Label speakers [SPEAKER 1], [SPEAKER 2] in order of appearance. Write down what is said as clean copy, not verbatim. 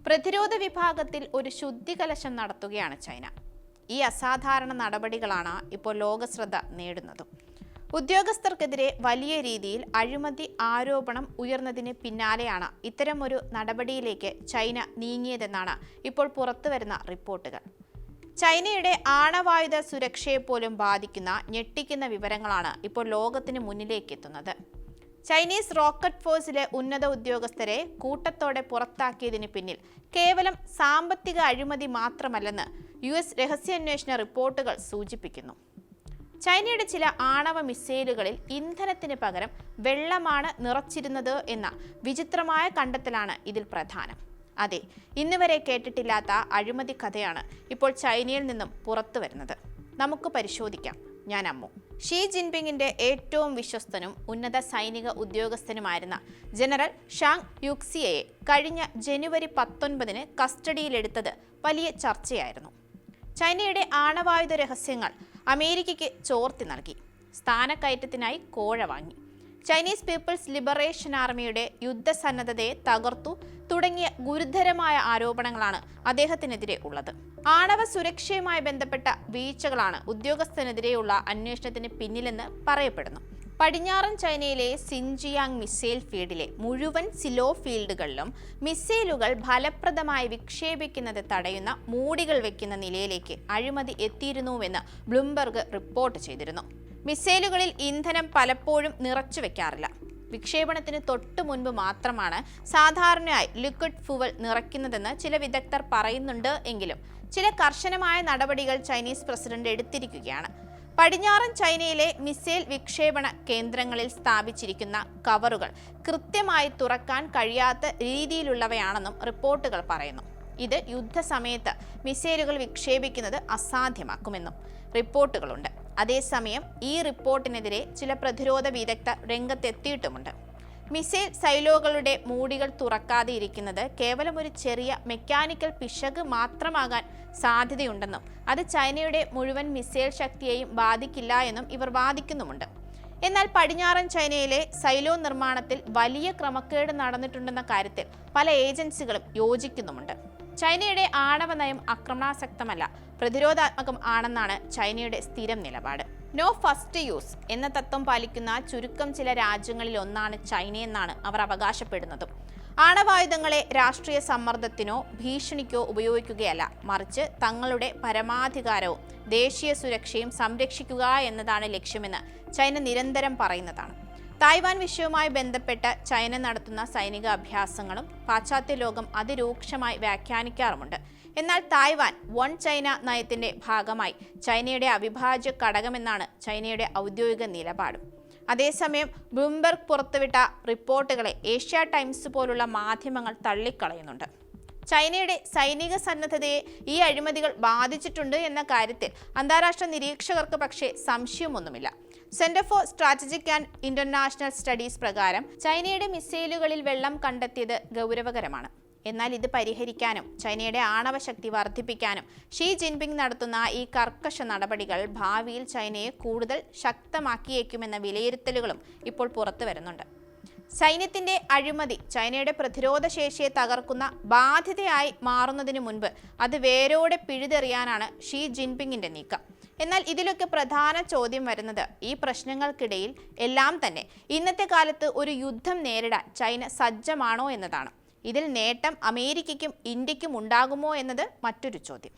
[SPEAKER 1] പ്രതിരോധ വിഭാഗത്തിൽ ഒരു ശുദ്ധികലശം നടത്തുകയാണ് ചൈന. ഈ അസാധാരണ നടപടികളാണ് ഇപ്പോൾ ലോകശ്രദ്ധ നേടുന്നതും. ഉദ്യോഗസ്ഥർക്കെതിരെ വലിയ രീതിയിൽ അഴിമതി ആരോപണം ഉയർന്നതിന് പിന്നാലെയാണ് ഇത്തരമൊരു നടപടിയിലേക്ക് ചൈന നീങ്ങിയതെന്നാണ് ഇപ്പോൾ പുറത്തുവരുന്ന റിപ്പോർട്ടുകൾ. ചൈനയുടെ ആണവായുധ സുരക്ഷയെപ്പോലും ബാധിക്കുന്ന ഞെട്ടിക്കുന്ന വിവരങ്ങളാണ് ഇപ്പോൾ ലോകത്തിന് മുന്നിലേക്ക് എത്തുന്നത്. ചൈനീസ് റോക്കറ്റ് ഫോഴ്സിലെ ഉന്നത ഉദ്യോഗസ്ഥരെ കൂട്ടത്തോടെ പുറത്താക്കിയതിന് പിന്നിൽ കേവലം സാമ്പത്തിക അഴിമതി മാത്രമല്ലെന്ന് US രഹസ്യാന്വേഷണ റിപ്പോർട്ടുകൾ സൂചിപ്പിക്കുന്നു. ചൈനയുടെ ചില ആണവ മിസൈലുകളിൽ ഇന്ധനത്തിന് പകരം വെള്ളമാണ് നിറച്ചിരുന്നത് എന്ന വിചിത്രമായ കണ്ടെത്തലാണ് ഇതിൽ പ്രധാനം. അതെ, ഇന്നുവരെ കേട്ടിട്ടില്ലാത്ത അഴിമതി കഥയാണ് ഇപ്പോൾ ചൈനയിൽ നിന്നും പുറത്തു വരുന്നത്. നമുക്ക് പരിശോധിക്കാം. ഞാൻ അമ്മു. ഷീ ജിൻപിങ്ങിന്റെ ഏറ്റവും വിശ്വസ്തനും ഉന്നത സൈനിക ഉദ്യോഗസ്ഥനുമായിരുന്ന ജനറൽ ഷാങ് യുക്സിയയെ കഴിഞ്ഞ ജനുവരി 19-ന് കസ്റ്റഡിയിലെടുത്തത് വലിയ ചർച്ചയായിരുന്നു. ചൈനയുടെ ആണവായുധ രഹസ്യങ്ങൾ അമേരിക്കയ്ക്ക് ചോർത്തി നൽകി. സ്ഥാനക്കയറ്റത്തിനായി കോഴ വാങ്ങി. ചൈനീസ് പീപ്പിൾസ് ലിബറേഷൻ ആർമിയുടെ യുദ്ധസന്നദ്ധതയെ തകർത്തു തുടങ്ങിയ ഗുരുതരമായ ആരോപണങ്ങളാണ് അദ്ദേഹത്തിനെതിരെ ഉള്ളത്. ആണവ സുരക്ഷയുമായി ബന്ധപ്പെട്ട വീഴ്ചകളാണ് ഉദ്യോഗസ്ഥനെതിരെയുള്ള അന്വേഷണത്തിന് പിന്നിലെന്ന് പറയപ്പെടുന്നു. പടിഞ്ഞാറൻ ചൈനയിലെ സിൻജിയാങ് മിസൈൽ ഫീൽഡിലെ മുഴുവൻ സിലോ ഫീൽഡുകളിലും മിസൈലുകൾ ഫലപ്രദമായി വിക്ഷേപിക്കുന്നത് തടയുന്ന മൂടികൾ വെക്കുന്ന നിലയിലേക്ക് അഴിമതി എത്തിയിരുന്നുവെന്ന് ബ്ലൂംബെർഗ് റിപ്പോർട്ട് ചെയ്തിരുന്നു. മിസൈലുകളിൽ ഇന്ധനം പലപ്പോഴും നിറച്ചു വെക്കാറില്ല. വിക്ഷേപണത്തിന് തൊട്ടു മുൻപ് മാത്രമാണ് സാധാരണയായി ലിക്വിഡ് ഫ്യൂവൽ നിറയ്ക്കുന്നതെന്ന് ചില വിദഗ്ധർ പറയുന്നുണ്ട്. എങ്കിലും ചില കർശനമായ നടപടികൾ ചൈനീസ് പ്രസിഡന്റ് എടുത്തിരിക്കുകയാണ്. പടിഞ്ഞാറൻ ചൈനയിലെ മിസൈൽ വിക്ഷേപണ കേന്ദ്രങ്ങളിൽ സ്ഥാപിച്ചിരിക്കുന്ന കവറുകൾ കൃത്യമായി തുറക്കാൻ കഴിയാത്ത രീതിയിലുള്ളവയാണെന്നും റിപ്പോർട്ടുകൾ പറയുന്നു. ഇത് യുദ്ധസമയത്ത് മിസൈലുകൾ വിക്ഷേപിക്കുന്നത് അസാധ്യമാക്കുമെന്നും റിപ്പോർട്ടുകളുണ്ട്. അതേസമയം ഈ റിപ്പോർട്ടിനെതിരെ ചില പ്രതിരോധ വിദഗ്ധർ രംഗത്തെത്തിയിട്ടുമുണ്ട്. മിസൈൽ സൈലോകളുടെ മൂടികൾ തുറക്കാതെ ഇരിക്കുന്നത് കേവലം ഒരു ചെറിയ മെക്കാനിക്കൽ പിശക് മാത്രമാകാൻ സാധ്യതയുണ്ടെന്നും അത് ചൈനയുടെ മുഴുവൻ മിസൈൽ ശക്തിയെയും ബാധിക്കില്ല എന്നും ഇവർ വാദിക്കുന്നുമുണ്ട്. എന്നാൽ പടിഞ്ഞാറൻ ചൈനയിലെ സൈലോ നിർമ്മാണത്തിൽ വലിയ ക്രമക്കേട് നടന്നിട്ടുണ്ടെന്ന കാര്യത്തിൽ പല ഏജൻസികളും യോജിക്കുന്നുമുണ്ട്. ചൈനയുടെ ആണവ നയം ആക്രമണാസക്തമല്ല, പ്രതിരോധാത്മകം ആണെന്നാണ് ചൈനയുടെ സ്ഥിരം നിലപാട്. നോ ഫസ്റ്റ് യൂസ് എന്ന തത്വം പാലിക്കുന്ന ചുരുക്കം ചില രാജ്യങ്ങളിൽ ഒന്നാണ് ചൈനയെന്നാണ് അവർ അവകാശപ്പെടുന്നതും. ആണവായുധങ്ങളെ രാഷ്ട്രീയ സമ്മർദ്ദത്തിനോ ഭീഷണിക്കോ ഉപയോഗിക്കുകയല്ല, മറിച്ച് തങ്ങളുടെ പരമാധികാരവും ദേശീയ സുരക്ഷയും സംരക്ഷിക്കുക എന്നതാണ് ലക്ഷ്യമെന്ന് ചൈന നിരന്തരം പറയുന്നതാണ്. തായ്വാൻ വിഷയവുമായി ബന്ധപ്പെട്ട് ചൈന നടത്തുന്ന സൈനിക അഭ്യാസങ്ങളും പാശ്ചാത്യ ലോകം അതിരൂക്ഷമായി വ്യാഖ്യാനിക്കാറുമുണ്ട്. എന്നാൽ തായ്വാൻ വൺ ചൈന നയത്തിന്റെ ഭാഗമായി ചൈനയുടെ അവിഭാജ്യ ഘടകമെന്നാണ് ചൈനയുടെ ഔദ്യോഗിക നിലപാടും. അതേസമയം ബ്ലൂംബെർഗ് പുറത്തുവിട്ട റിപ്പോർട്ടുകളെ ഏഷ്യ ടൈംസ് പോലുള്ള മാധ്യമങ്ങൾ തള്ളിക്കളയുന്നുണ്ട്. ചൈനയുടെ സൈനിക സന്നദ്ധതയെ ഈ അഴിമതികൾ ബാധിച്ചിട്ടുണ്ട് എന്ന കാര്യത്തിൽ അന്താരാഷ്ട്ര നിരീക്ഷകർക്ക് പക്ഷേ സംശയമൊന്നുമില്ല. Centre for strategic and international studies പ്രകാരം ചൈനയുടെ മിസൈലുകളിൽ വെള്ളം കണ്ടെത്തിയത് ഗൗരവകരമാണ്. എന്നാൽ ഇത് പരിഹരിക്കാനും ചൈനയുടെ ആണവശക്തി വർദ്ധിപ്പിക്കാനും ഷീ ജിൻപിങ് നടത്തുന്ന ഈ കർക്കശ നടപടികൾ ഭാവിയിൽ ചൈനയെ കൂടുതൽ ശക്തമാക്കിയേക്കുമെന്ന വിലയിരുത്തലുകളും ഇപ്പോൾ പുറത്തു വരുന്നുണ്ട്. സൈന്യത്തിന്റെ അഴിമതി ചൈനയുടെ പ്രതിരോധ ശേഷിയെ തകർക്കുന്ന ബാധ്യതയായി മാറുന്നതിന് മുൻപ് അത് വേരോടെ പിഴുതെറിയാനാണ് ഷീ ജിൻപിങ്ങിന്റെ നീക്കം. എന്നാൽ ഇതിലൊക്കെ പ്രധാന ചോദ്യം വരുന്നത് ഈ പ്രശ്നങ്ങൾക്കിടയിൽ എല്ലാം തന്നെ ഇന്നത്തെ കാലത്ത് ഒരു യുദ്ധം നേരിടാൻ ചൈന സജ്ജമാണോ എന്നതാണ്. ഇതിൽ നേട്ടം അമേരിക്കയ്ക്കും ഇന്ത്യക്കും ഉണ്ടാകുമോ എന്നത് മറ്റൊരു ചോദ്യം.